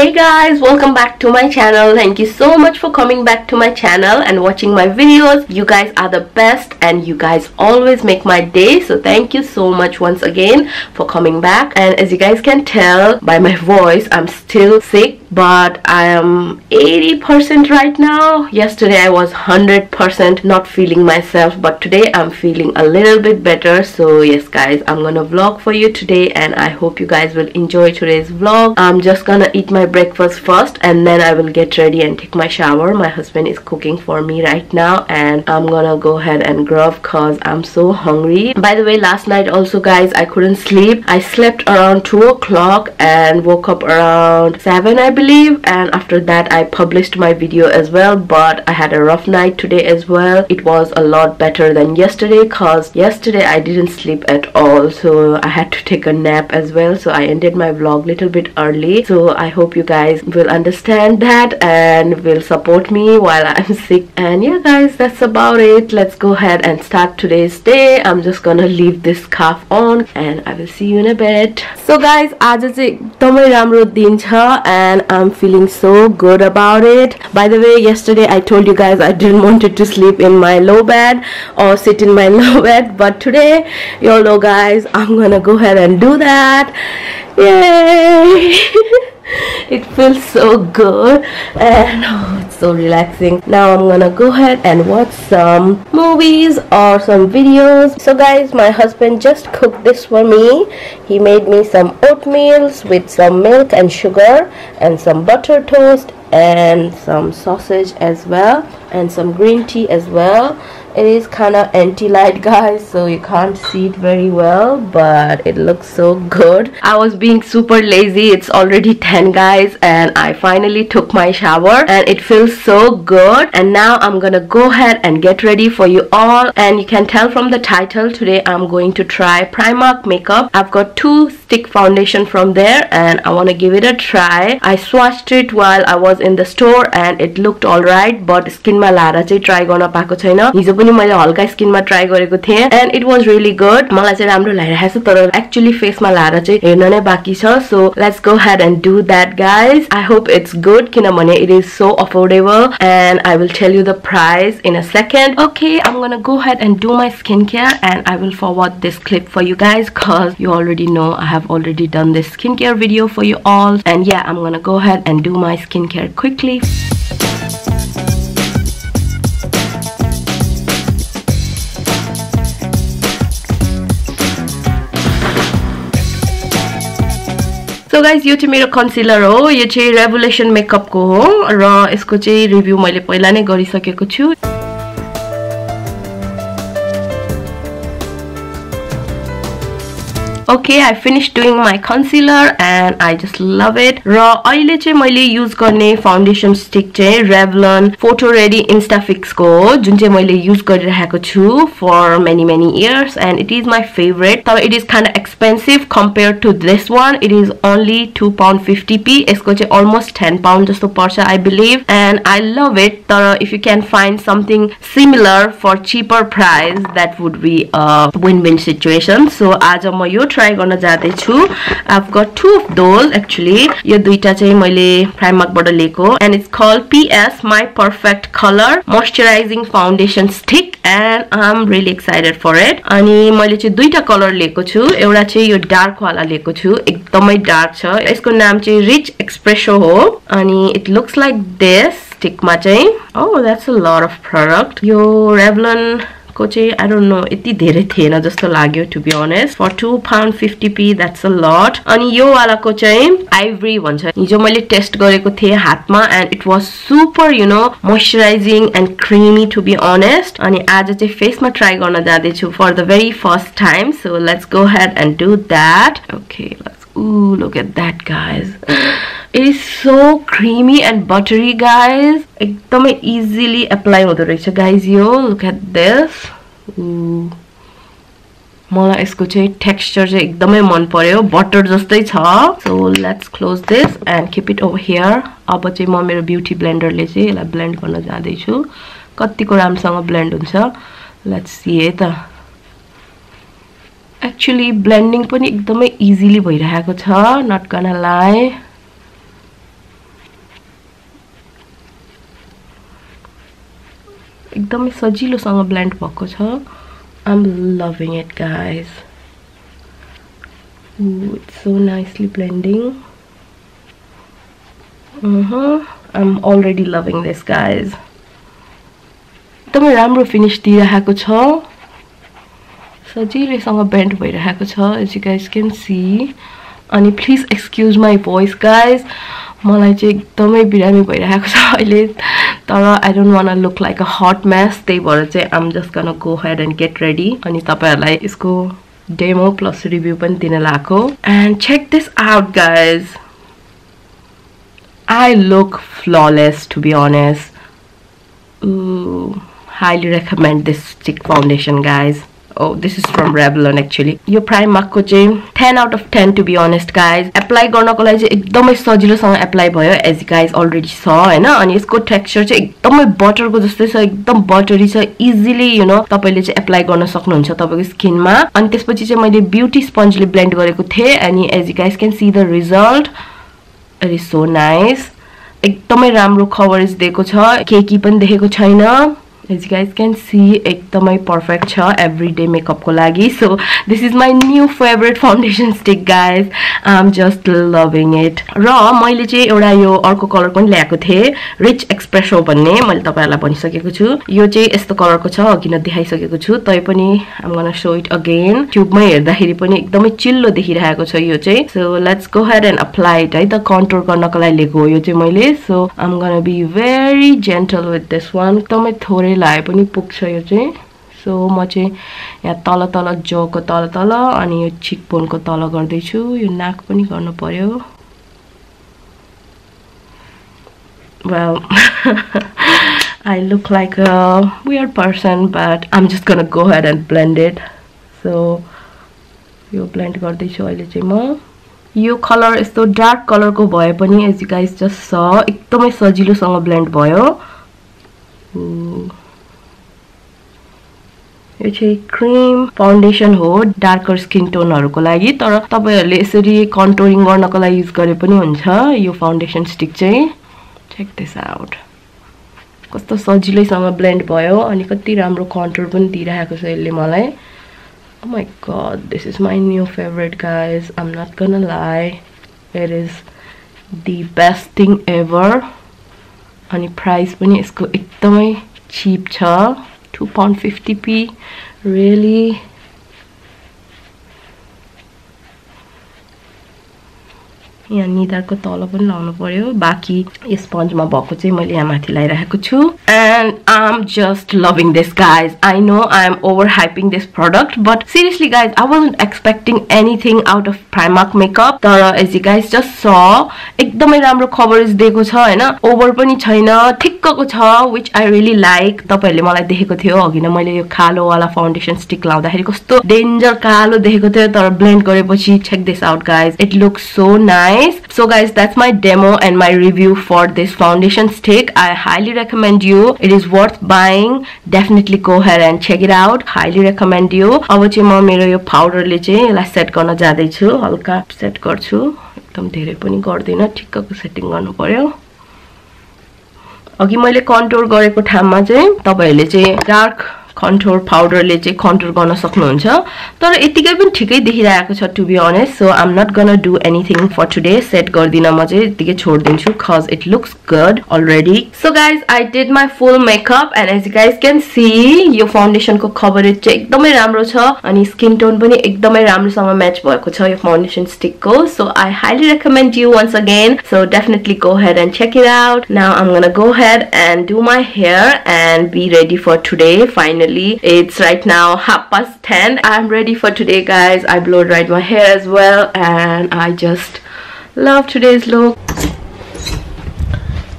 Hey guys, welcome back to my channel. Thank you so much for coming back to my channel and watching my videos. You guys are the best and you guys always make my day, so thank you so much once again for coming back. And as you guys can tell by my voice, I'm still sick, but I am 80% right now. Yesterday I was 100% not feeling myself, but today I'm feeling a little bit better. So yes guys, I'm gonna vlog for you today and I hope you guys will enjoy today's vlog. I'm just gonna eat my breakfast first and then I will get ready and take my shower. My husband is cooking for me right now and I'm gonna go ahead and grub cause I'm so hungry. By the way, last night also guys, I couldn't sleep. I slept around 2 o'clock and woke up around 7 I believe, and after that I published my video as well, but I had a rough night today as well. It was a lot better than yesterday cause yesterday I didn't sleep at all, so I had to take a nap as well. So I ended my vlog little bit early, so I hope you guys will understand that and will support me while I'm sick. And yeah guys, that's about it. Let's go ahead and start today's day. I'm just gonna leave this scarf on and I will see you in a bit. So guys, आज चाहिँ एकदमै राम्रो दिन छ and I'm feeling so good about it. By the way, yesterday I told you guys I didn't wanted to sleep in my low bed or sit in my low bed, but today you all know guys, I'm gonna go ahead and do that. Yay! It feels so good and oh, it's so relaxing. Now I'm gonna go ahead and watch some movies or some videos. So guys, my husband just cooked this for me. He made me some oatmeals with some milk and sugar and some butter toast and some sausage as well and some green tea as well. It is kind of anti-light guys, so you can't see it very well, but it looks so good. I was being super lazy. It's already 10 guys and I finally took my shower and it feels so good. And now I'm gonna go ahead and get ready for you all. And you can tell from the title, today I'm going to try Primark makeup. I've got 2 stick foundation from there and I want to give it a try. I swatched it while I was in the store and it looked alright, but skin ma lara chai try garna paeko छैन. हिजो पनि मैले हल्का skin मा try गरेको थिए and it was really good. मलाई चाहिँ राम्रो लागिरहेछ, तर actually face मा लाएर चाहिँ हेर्न नै बाकी छ. So let's go ahead and do that guys. I hope it's good किनभने it is so affordable and I will tell you the price in a second. Okay, I'm gonna go ahead and do my skincare and I will forward this clip for you guys cause you already know I have already done this skincare video for you all. And yeah, I'm gonna go ahead and do my skincare quickly. So guys, यो चाहिँ मेरो concealer हो. यो चाहिँ revolution makeup को हो र यसको चाहिँ रिभ्यू मैले पहिला नै गरिसकेको छु. Okay, I finished doing my concealer and I just love it. र अहिले चाहिँ मैले युज गर्ने फाउन्डेसन स्टिक चाहिँ Revlon Photo Ready Instafix को हो, जुन चाहिँ मैले युज गरिरहेको छु for many years and it is my favorite. तर it is kind of expensive compared to this one. It is only £2.50. यसको चाहिँ almost £10 जस्तो पर्छ I believe and I love it. तर if you can find something similar for cheaper price, that would be a win-win situation. So आज म यो try गर्न जाँदै छु. I've got 2 of those actually. यो दुईटा चाहिँ मैले Primark बाट लिएको and it's called PS My Perfect Color Moisturizing Foundation Stick and I'm really excited for it. अनि मैले चाहिँ दुईटा कलर लिएको छु. एउटा चाहिँ यो डार्क वाला लिएको छु, एकदमै डार्क छ. यसको नाम चाहिँ रिच एक्सप्रेसो हो अनि it looks like this. Stick मा चाहिँ oh, that's a lot of product. यो Revlon को चाहिँ I don't know, यति धेरै थिएन जस्तो लाग्यो to be honest. For £2.50 that's a lot. अनि यो वालाको चाहिँ आइभरी भन्छ. हिजो मैले टेस्ट गरेको थिए हातमा and it was super, you know, moisturizing and creamy to be honest. अनि आज चाहिँ फेसमा ट्राई गर्न जाँदै छु for the very first time. So let's go ahead and do that. Okay, let's ooh, look at that guys. It is so creamy and buttery guys. एकदमै easily apply हुँदो रहेछ guys यो. Look at this. Ooh. मलाई यसको चाहिँ texture चाहिँ एकदमै मन पर्यो, बटर जस्तै छ. So let's close this and keep it over here. अब चाहिँ म मेरो ब्युटी ब्लेन्डरले चाहिँ यसलाई ब्लेन्ड गर्न जाँदै छु. कतिको राम्रोसँग ब्लेन्ड हुन्छ let's see है त. Actually blending पनि एकदमै easily भइरहेको छ, not gonna lie. एकदमै सजिलोसँग ब्लेन्ड भएको छ I'm loving it guys Ooh, it's so nicely blending I'm already loving this guys एकदमै राम्रो फिनिश दिइरहेको छ सजिलैसँग बेन्ड भइरहेको छ as you guys can see अनि please excuse my voice guys मलाई चाहिँ एकदमै बिरामी भइरहेको छ अहिले तर I don't want to look like a hot mess त्यही भएर चाहिँ I'm just gonna go ahead and get ready अनि तपाईहरुलाई यसको डेमो प्लस रिभ्यू पनि दिन लाग्यो and check this out guys I look flawless to be honest. Ooh, highly recommend this stick foundation guys. Oh, this is from Revlon actually. Yo Primark ko चाहिँ 10 out of 10 to be honest guys. Apply गर्नको लागि चाहिँ एकदमै सजिलोसँग apply भयो as you guys already saw हैन अनि यसको टेक्सचर चाहिँ एकदमै बटर को जस्तै छ एकदम बटरी छ इजिली you know तपाईले चाहिँ apply गर्न सक्नुहुन्छ तपाईको स्किनमा अनि त्यसपछि चाहिँ मैले ब्युटी स्पन्जले ब्लेन्ड गरेको थिए अनि as you guys can see the result It is so nice. एकदमै राम्रो कभरेज दिएको छ केकी पनि देखेको छैन as you guys can see एकदमै पर्फेक्ट छ एभ्रीडे मेकअप को लागि so this is my new favorite foundation stick guys I'm just loving it र मैले चाहिँ एउटा यो अर्को कलर पनि ल्याएको थिए रिच एक्सप्रेसो भन्ने मैले तपाईहरुलाई भनिसकेको छु यो चाहिँ यस्तो कलरको छ अघि न देखाइसकेको छु तै पनि I'm gonna show it again ट्युबमै हेर्दाखेरि पनि एकदमै चिल्लो देखिरहेको छ यो चाहिँ so let's go ahead and apply it है त कन्टुर गर्नको लागि लिएको यो चाहिँ मैले so I'm gonna be very gentle with this one एकदमै थोरै लाए पनि पुग्छ यो चाहिँ सो म चाहिँ यहाँ तल तल जको तल तल अनि यो चिकबोन को तल गर्दै छु यो नाक पनि गर्नु पर्यो well I look like a weird person but I'm just gonna go ahead and blend it so यो ब्लेन्ड गर्दै छु अहिले चाहिँ म यो कलर यस्तो डार्क कलर को भए पनि as you guys just saw एकदमै सजिलोसँग ब्लेन्ड भयो यो चाहिँ क्रीम फाउन्डेसन हो डार्कर स्किन टोनहरुको लागि तर तपाईहरुले यसरी कन्टुरिङ गर्नको लागि युज गरे पनि हुन्छ यो फाउन्डेसन स्टिक चाहिँ चेक दिस आउट कस्तो सजिलैसँग ब्लेन्ड भयो अनि कति राम्रो कन्टुर पनि दिइरहेको छ यसले मलाई Oh my god this is my new favorite guys I'm not gonna lie it is the best thing ever अनि प्राइस पनि यसको एकदमै cheap छ £2.50 really यहाँ निधारको तल पनि लाउनु पर्यो बाकी यो स्पन्जमा भएको चाहिँ मैले यहाँ माथि लाइराखेको छु and I'm just loving this guys I know I'm overhyping this product but seriously guys I wasn't expecting anything out of Primark makeup तर as you guys just saw एकदमै राम्रो कभरेज दिएको छ हैन ओभर पनि छैन ठिक्कको छ which I really like तपाईहरुले मलाई देखेको थियो अघि न मैले यो कालो वाला फाउन्डेसन स्टिक लाउँदाखेरि कस्तो डेन्जर कालो देखेको थियो तर ब्लेन्ड गरेपछि check this out guys it looks so nice So guys that's my demo and my review for this foundation stick I highly recommend you it is worth buying definitely go ahead and check it out highly recommend you अब चाहिँ म मेरो यो पाउडरले चाहिँ यसलाई set गर्न जादै छु हल्का सेट गर्छु एकदम धेरै पनि गर्दिन ठिक्कको सेटिङ गर्नु पर्यो अघि मैले कन्टुर गरेको ठाउँमा चाहिँ तपाईहरुले चाहिँ डार्क कन्टुर पाउडरले चाहिँ कन्टुर गर्न सक्नुहुन्छ तर यतिकै पनि ठिकै देखिरहेको छ to be honest so I am not gonna do anything for today set गर्दिन म चाहिँ यतिकै छोड्दिन्छु cuz it looks good already so guys I did my full makeup and as you guys can see यो foundation को coverage चाहिँ एकदमै राम्रो छ अनि स्किन टोन पनि एकदमै राम्रोसँग म्याच भएको छ यो फाउन्डेसन स्टिक को so I highly recommend you once again so definitely go ahead and check it out now I'm gonna go ahead and do my hair and be ready for today finally it's right now 10:30 I'm ready for today guys I blow dried my hair as well and I just love today's look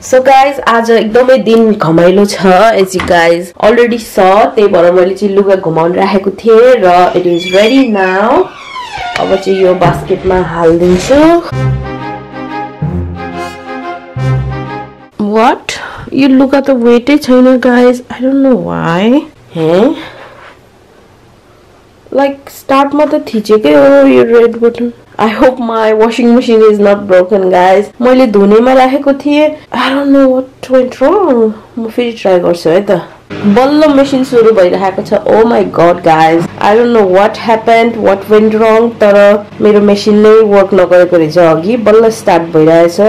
so guys आज एकदमै दिन घमाइलो छ as you guys already saw त्यही भएर मैले चाहिँ लुगा घुमाउन राखेको थिए र it is ready now अब चाहिँ यो बास्केटमा हाल्दिन्छु what यो लुगा त वेटै छैन guys I don't know why like start ma ta thichekai ho yo red button I hope my washing machine is not broken guys मैले धुने मा राखेको थिए I don't know what went wrong म फेरि ट्राई गर्छु है त बल्ल मेसिन सुरु भइरहेको छ oh my God guys I don't know what happened what went wrong तर मेरो मेसिन नै वर्क नगरेको रहेछ अघि बल्ल स्टार्ट भइरहेछ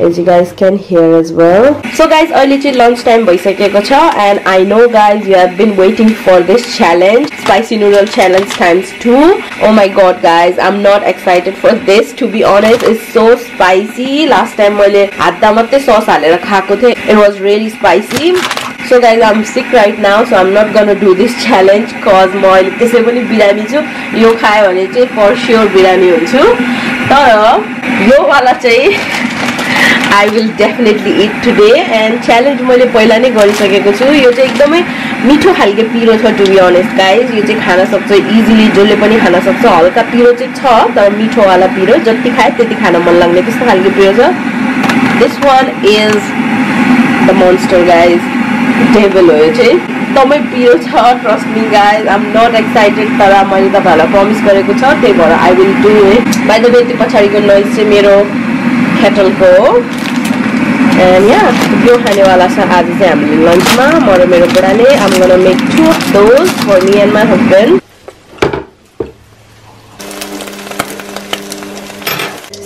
as you guys can hear as well so guys अहिले चाहिँ लन्च टाइम भइसकेको छ and I know guys you have been waiting for this challenge spicy noodle challenge times 2 oh my God guys I am not excited for this to be honest it's so spicy last time मैले हातमा मात्रै sauce हालेर खाएको थिएँ it was really spicy So guys, I'm sick right now, so I'm not gonna do this challenge cause म अहिले त्यसै पनि बिरामी छु यो खायो भने चाहिँ for sure बिरामी हुन्छु तर यो वाला चाहिँ I will definitely eat today and challenge मैले पहिला नै गरिसकेको छु यो चाहिँ एकदमै मिठो खालको पिरो छ to be honest guys यो चाहिँ खान सक्छ इजिली जसले पनि खान सक्छ हल्का पिरो चाहिँ छ तर मिठो वाला पिरो जति खाए त्यति खान मन लाग्ने त्यस्तो खालको पिरो छ This one is the monster guys devil हो यो चाहिँ एकदमै पिरो छ trust me guys I am not excited तर मैले तपाईहरुलाई प्रमिस गरेको छ त्यही भएर I will do it by the way त्यो पछाडीको नोइज चाहिँ मेरो केटलको हो एन्ड या यो खानेवाला छ आज चाहिँ हामीले लन्चमा म र मेरो बुढाले I am gonna make 2 of those for me and my husband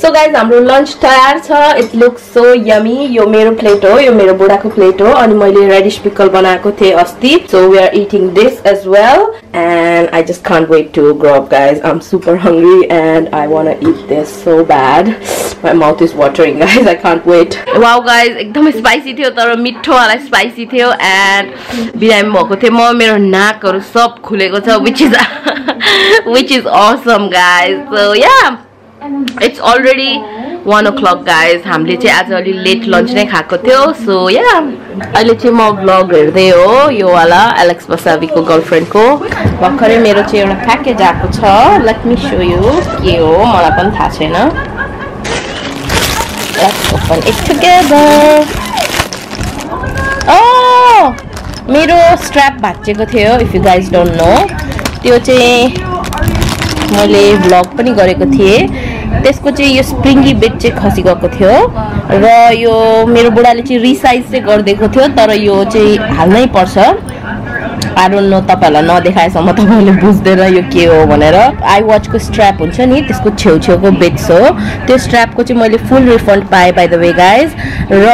So guys, हाम्रो lunch तयार छ it looks so yummy यो मेरो प्लेट हो यो मेरो बुढाको प्लेट हो अनि मैले रेडिश पिकल बनाएको थिए अस्ति so we are eating this as well and I just can't wait to grow up guys I'm super hungry and I want to eat this so bad my mouth is watering guys I can't wait wow guys एकदमै spicy थियो तर मिठो वाला spicy थियो and बिरामी भएको थियो म मेरो नाकहरु सब खुलेको छ which is awesome guys so yeah It's already 1 o'clock guys हामीले चाहिँ आज अलि लेट लन्च नै खाएको थियो so yeah अहिले चाहिँ म vlog हेर्दै हो यो वाला एलेक्स बसावीको गर्लफ्रेन्डको भर्खरै मेरो चाहिँ एउटा प्याकेज आएको छ let me show you के हो मलाई पनि थाहा छैन let's open it together oh मेरो स्ट्र्याप भाँचेको थियो if you guys don't know त्यो चाहिँ मैले vlog पनि गरेको थिए त्यसको चाहिँ यो स्प्रिङ्गी बिट चाहिँ खसी गएको थियो र यो मेरो बुढाले चाहिँ रिसाइज चाहिँ गर्दिएको थियो तर यो चाहिँ हाल्नै पर्छ आई डोन्ट नो तपाईहरुलाई नदेखाएसम्म तपाईहरुले बुझ्दैन यो के हो भनेर आई वाचको स्ट्र्याप हुन्छ नि त्यसको छेउछेउको बिट्स हो त्यो स्ट्र्यापको चाहिँ मैले फुल रिफन्ड पाएँ बाइ द वे गाइज र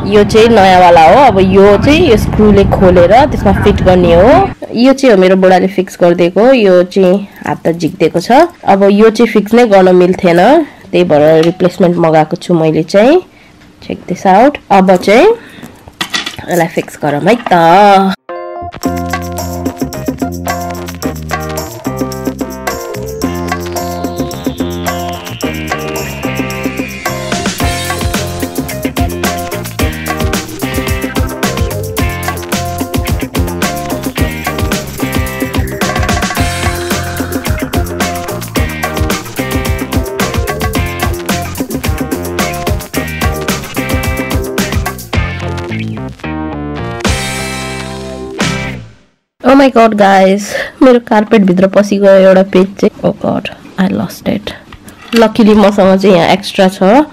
यो चाहिँ नयाँ वाला हो अब यो चाहिँ यो स्क्रुले खोलेर त्यसमा फिट गर्ने हो यो चाहिँ हो मेरो बुढाले फिक्स गर्दिएको यो चाहिँ हात झिक्दिएको छ अब यो चाहिँ फिक्स नै गर्न मिल्थेन त्यही भएर रिप्लेसमेन्ट मगाएको छु मैले चाहिँ चेक दिस आउट अब चाहिँ यसलाई फिक्स गरौँ है त Oh my god guys मेरो कार्पेट भित्र पसी गयो एउटा पेज चाहिँ oh god I lost it luckily मसँग चाहिँ यहाँ एक्स्ट्रा छ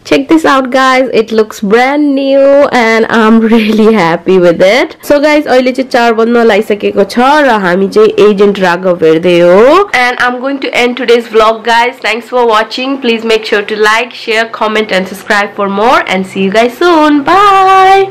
Check this out guys it looks brand new and I'm really happy with it so guys अहिले चाहिँ 4 बज्न लागिसकेको छ र हामी चाहिँ एजेन्ट राघव हेर्दै हो and I'm going to end today's vlog guys thanks for watching please make sure to like share comment and subscribe for more and see you guys soon bye